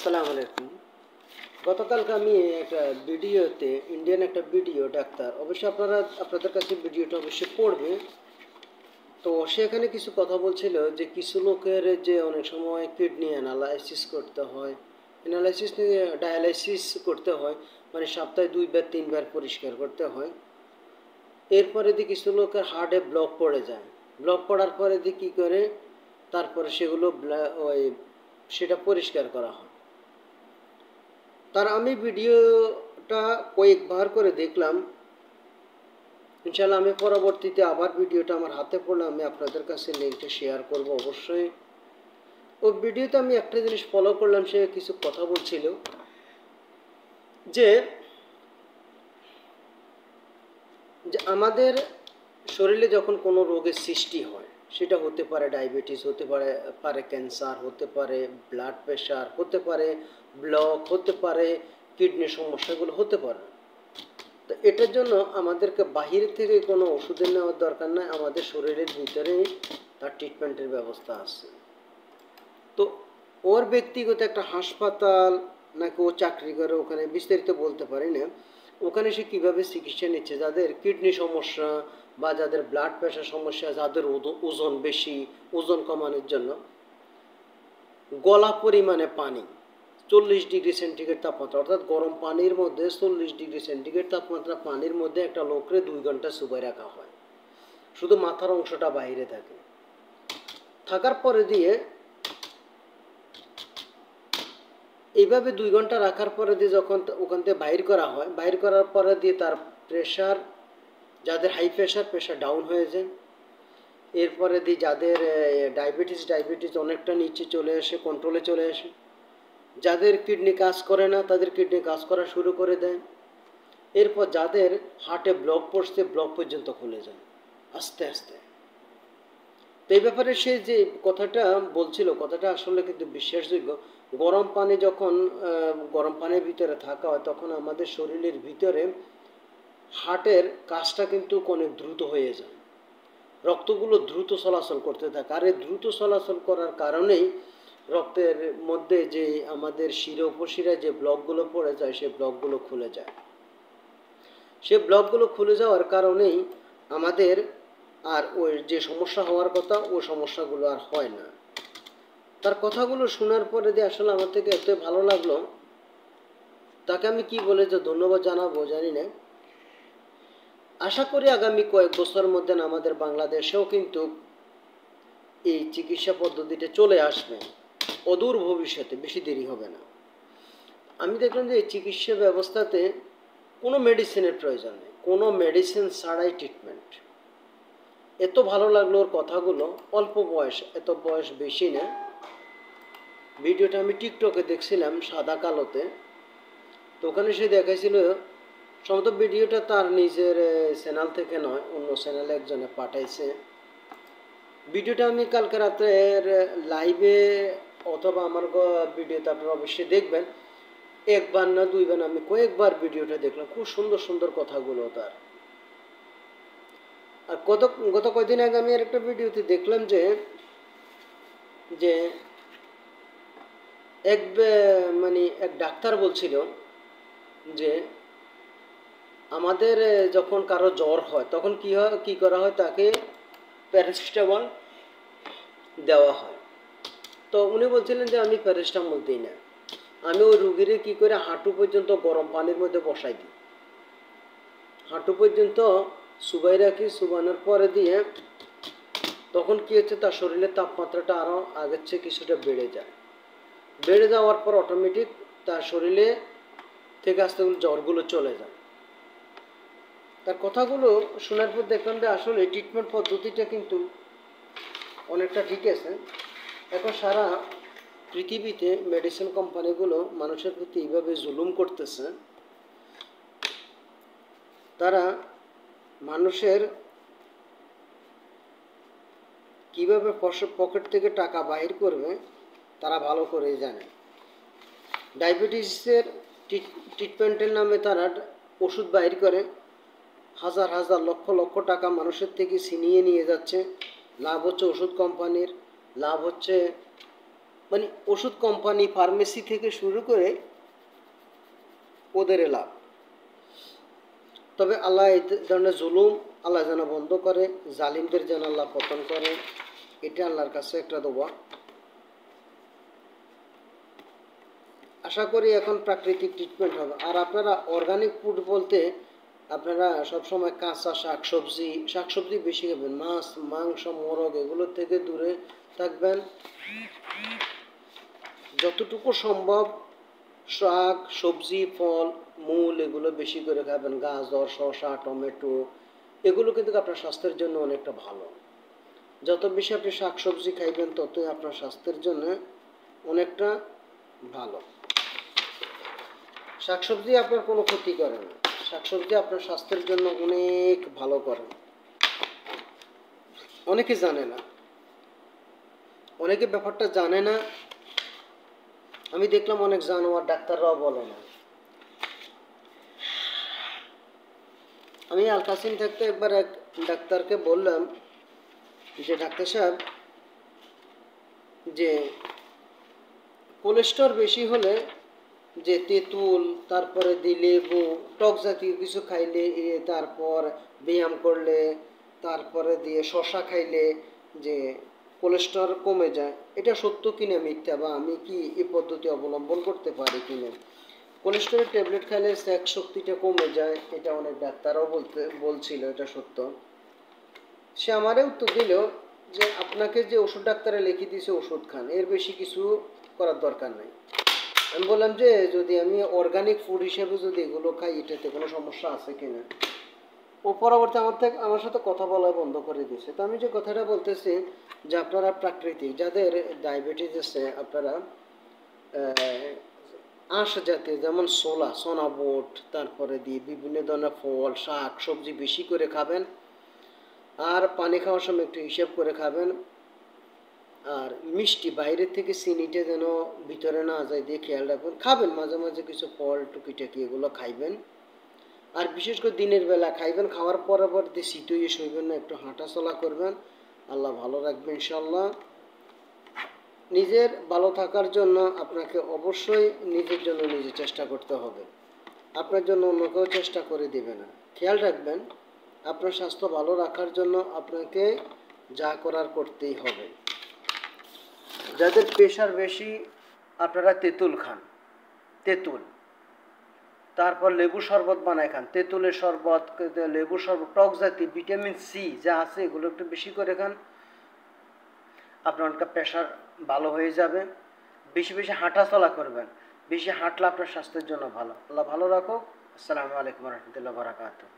আসসালামু আলাইকুম। গতকালকে আমি একটা ভিডিওতে ইন্ডিয়ান একটা ভিডিও ডাক্তার, অবশ্যই আপনাদের কাছে ভিডিওটা অবশ্যই পড়বে। তো সেখানে কিছু কথা বলছিল যে কিছু লোকের যে অনেক সময় কিডনি অ্যানালাইসিস করতে হয়, ডায়ালাইসিস করতে হয়, মানে সপ্তাহে 2 বার 3 বার পরিষ্কার করতে হয়। এরপরে দিয়ে কিছু লোকের হার্টে ব্লক পড়ে যায়। ব্লক পড়ার পরে দিয়ে কী করে, তারপরে সেটা পরিষ্কার করা হয়। আমি ভিডিওটা কয়েকবার করে দেখলাম। ইনশাআল্লাহ আমি পরবর্তীতে আবার ভিডিওটা আমার হাতে পড়লে আমি আপনাদের কাছে লিঙ্কটা শেয়ার করব অবশ্যই। ও ভিডিওতে আমি একটা জিনিস ফলো করলাম, সে কিছু কথা বলছিল যে আমাদের শরীরে যখন কোনো রোগের সৃষ্টি হয়, সেটা হতে পারে ডায়াবেটিস, হতে পারে ক্যান্সার, হতে পারে ব্লাড প্রেশার, হতে পারে ব্লক, হতে পারে কিডনির সমস্যাগুলো হতে পারে। তো এটার জন্য আমাদেরকে বাহির থেকে কোনো ওষুধের নেওয়ার দরকার নাই, আমাদের শরীরের ভিতরেই তার ট্রিটমেন্টের ব্যবস্থা আছে। তো ওর ব্যক্তিগত একটা হাসপাতাল নাকি ও চাকরি করে ওখানে, বিস্তারিত বলতে পারি না, ওখানে সে কীভাবে চিকিৎসা নিচ্ছে যাদের কিডনি সমস্যা বা যাদের ব্লাড প্রেশার সমস্যা, যাদের ওজন বেশি, ওজন কমানোর জন্য গলা পরিমাণে পানি 40 ডিগ্রি সেন্টিগ্রেড তাপমাত্রা, অর্থাৎ গরম পানির মধ্যে 40 ডিগ্রি সেন্টিগ্রেড তাপমাত্রা পানির মধ্যে একটা লোকরে 2 ঘন্টা চুবাই রাখা হয়, শুধু মাথার অংশটা বাইরে থাকার পরে দিয়ে এইভাবে 2 ঘন্টা রাখার পরে দিয়ে যখন ওখান থেকে বাইর করা হয়, বাইর করার পরে দিয়ে তার প্রেশার, যাদের হাই প্রেশার ডাউন হয়ে যায়। এরপরে দিয়ে যাদের ডায়াবেটিস অনেকটা নিচে চলে আসে, কন্ট্রোলে চলে আসে। যাদের কিডনি কাজ করে না তাদের কিডনি কাজ করা শুরু করে দেয়। এরপর যাদের হার্টে ব্লক পড়ছে, ব্লক পর্যন্ত খুলে যায় আস্তে আস্তে। তো এই ব্যাপারে সে যে কথাটা বলছিল, কথাটা আসলে কিন্তু বিশ্বাসযোগ্য। গরম পানির ভিতরে থাকা হয়, তখন আমাদের শরীরের ভিতরে হার্টের কাজটা কিন্তু অনেক দ্রুত হয়ে যায়, রক্তগুলো দ্রুত চলাচল করতে থাকে। আর এই দ্রুত চলাচল করার কারণেই রক্তের মধ্যে যে আমাদের শিরা উপশিরায় যে ব্লকগুলো পড়ে যায়, সেই ব্লকগুলো খুলে যায়। সে ব্লকগুলো খুলে যাওয়ার কারণেই আমাদের আর ওই যে সমস্যা হওয়ার কথা, ওই সমস্যাগুলো আর হয় না। তার কথাগুলো শোনার পরে দিয়ে আসলে আমার থেকে এত ভালো লাগলো, তাকে আমি কি বলে যে ধন্যবাদ জানাবো জানি না। আশা করি আগামী কয়েক বছরের মধ্যে আমাদের বাংলাদেশেও কিন্তু এই চিকিৎসা পদ্ধতিটা চলে আসবে, অদূর ভবিষ্যতে, বেশি দেরি হবে না। আমি দেখলাম যে এই চিকিৎসা ব্যবস্থাতে কোনো মেডিসিনের প্রয়োজন নেই, কোনো মেডিসিন ছাড়াই ট্রিটমেন্ট। এত ভালো লাগলো ওর কথাগুলো। অল্প বয়স, এত বয়স বেশি না। ভিডিওটা আমি টিকটকে দেখছিলাম সাদা কালোতে। তো ওখানে সে দেখাইছিল, সম্ভবত ভিডিওটা তার নিজের চ্যানেল থেকে নয়, অন্য চ্যানেলে একজনে পাঠাইছে। ভিডিওটা আমি কালকে রাতের লাইভে অথবা আমার ভিডিওতে আপনারা অবশ্যই দেখবেন। একবার না দুইবার, আমি কয়েকবার ভিডিওটা দেখলাম। খুব সুন্দর সুন্দর কথাগুলো তার। আর গত কয়েকদিন আগে আমি আর একটা ভিডিওতে দেখলাম যে এক ডাক্তার বলছিল যে আমাদের যখন কারো জ্বর হয় তখন কি করা হয়, তাকে প্যারাসিটামল দেওয়া হয়। তো উনি বলছিলেন যে আমি প্যারাসিটামল দিই না, আমি ওই রুগীরে কি করে হাঁটু পর্যন্ত গরম পানির মধ্যে বসাই দিই, হাঁটু পর্যন্ত চুবাই রাখি। চুবানোর পরে দিয়ে তখন কি হচ্ছে, তার শরীরের তাপমাত্রাটা আরও আগের চেয়ে কিছুটা বেড়ে যায়। বেড়ে যাওয়ার পর অটোমেটিক তার শরীরে থেকে আস্তে আস্তে জ্বরগুলো চলে যায়। তার কথাগুলো শোনার পর দেখলাম যে আসলে ট্রিটমেন্ট পদ্ধতিটা কিন্তু অনেকটা ঠিক আছে। এখন সারা পৃথিবীতে মেডিসিন কোম্পানিগুলো মানুষের প্রতি এইভাবে জুলুম করতেছে, তারা মানুষের কীভাবে পকেট থেকে টাকা বাহির করবে তারা ভালো করেই জানে। ডায়াবেটিসের ট্রিটমেন্টের নামে তারা ওষুধ বাহির করে, হাজার হাজার লক্ষ লক্ষ টাকা মানুষের থেকে ছিনিয়ে নিয়ে যাচ্ছে। লাভ হচ্ছে ওষুধ কোম্পানির, লাভ হচ্ছে মানে ওষুধ কোম্পানি, ফার্মেসি থেকে শুরু করে ওদের লাভ। তবে আল্লাহ এই ধরনের জুলুম আল্লাহ যেন বন্ধ করে, জালিমদের যেন আল্লাহ পতন করে, এটা আল্লাহর কাছে একটা দোয়া। আশা করি এখন প্রাকৃতিক ট্রিটমেন্ট হবে। আর আপনারা অর্গানিক ফুড বলতে আপনারা সবসময় কাঁচা শাকসবজি বেশি খাবেন, মাছ মাংস মোরগ এগুলো থেকে দূরে থাকবেন। যতটুকু সম্ভব শাক সবজি ফল মূল এগুলো বেশি করে খাবেন, গাজর শসা টমেটো এগুলো কিন্তু আপনার স্বাস্থ্যের জন্য অনেকটা ভালো। যত বেশি আপনি শাকসবজি খাইবেন ততই আপনার স্বাস্থ্যের জন্য অনেকটা ভালো। শাকসবজি আপনার কোনো ক্ষতি করে না, শাকসবজি আপনার স্বাস্থ্যের জন্য অনেক ভালো করে। অনেকে জানে না, অনেকে ব্যাপারটা জানে না। আমি দেখলাম অনেক জানোয়ার ডাক্তাররাও বলে না। আমি আলকাসিম থাকতে একবার এক ডাক্তারকে বললাম যে ডাক্তার সাহেব, যে কোলেস্ট্রল বেশি হলে যে তেঁতুল তারপরে লেবু টক জাতীয় কিছু খাইলে, তারপর ব্যায়াম করলে, তারপরে দিয়ে শশা খাইলে যে কোলেস্ট্রল কমে যায়, এটা সত্য কিনা মিথ্যা, বা আমি কি এই পদ্ধতি অবলম্বন করতে পারি কিনা। কোলেস্ট্রলের ট্যাবলেট খাইলে সেক্স শক্তিটা কমে যায়, এটা অনেক ডাক্তারও বলছিল, এটা সত্য। সে আমারে উত্তর দিল যে আপনাকে যে ওষুধ ডাক্তারে লিখে দিয়েছে ওষুধ খান, এর বেশি কিছু করার দরকার নেই। আমি বললাম যে যদি আমি অর্গানিক ফুড হিসেবে যদি এগুলো খাই এটাতে কোনো সমস্যা আছে কিনা। ও পরবর্তী আমার সাথে কথা বলা বন্ধ করে দিয়েছে। তো আমি যে কথাটা বলতেছি যে আপনারা প্রাকৃতিক, যাদের ডায়াবেটিস আছে আপনারা আঁশ জাতীয় যেমন সোনা বুট তারপরে দিয়ে বিভিন্ন ধরনের ফল শাক সবজি বেশি করে খাবেন। আর পানি খাওয়ার সময় একটু হিসাব করে খাবেন। আর মিষ্টি বাইরের থেকে চিনিটা যেন ভিতরে না যায় দিয়ে খেয়াল রাখবেন। খাবেন মাঝে মাঝে কিছু ফল টুকিটাকি এগুলো খাইবেন। আর বিশেষ করে দিনের বেলা খাইবেন, খাওয়ার পরবর্তী শীতই শুইবেন না, একটু হাঁটা চলা করবেন। আল্লাহ ভালো রাখবেন ইনশাল্লাহ। নিজের ভালো থাকার জন্য আপনাকে অবশ্যই নিজের জন্য নিজে চেষ্টা করতে হবে, আপনার জন্য অন্য কেউ চেষ্টা করে দেবে না। খেয়াল রাখবেন আপনার স্বাস্থ্য ভালো রাখার জন্য আপনাকে যা করার করতেই হবে। যাদের প্রেশার বেশি আপনারা তেঁতুল খান, তেঁতুল, তারপর লেবু শরবত বানায় খান, তেঁতুলের শরবত লেবু শরবত টক জাতীয় ভিটামিন সি যা আছে এগুলো একটু বেশি করে খান, আপনার প্রেশার ভালো হয়ে যাবে। বেশি বেশি হাঁটা চলা করবেন, বেশি হাঁটলে আপনার স্বাস্থ্যের জন্য ভালো। আল্লাহ ভালো রাখো। আসসালামু আলাইকুম রহমতুল্লাহ বারাকাতুহু।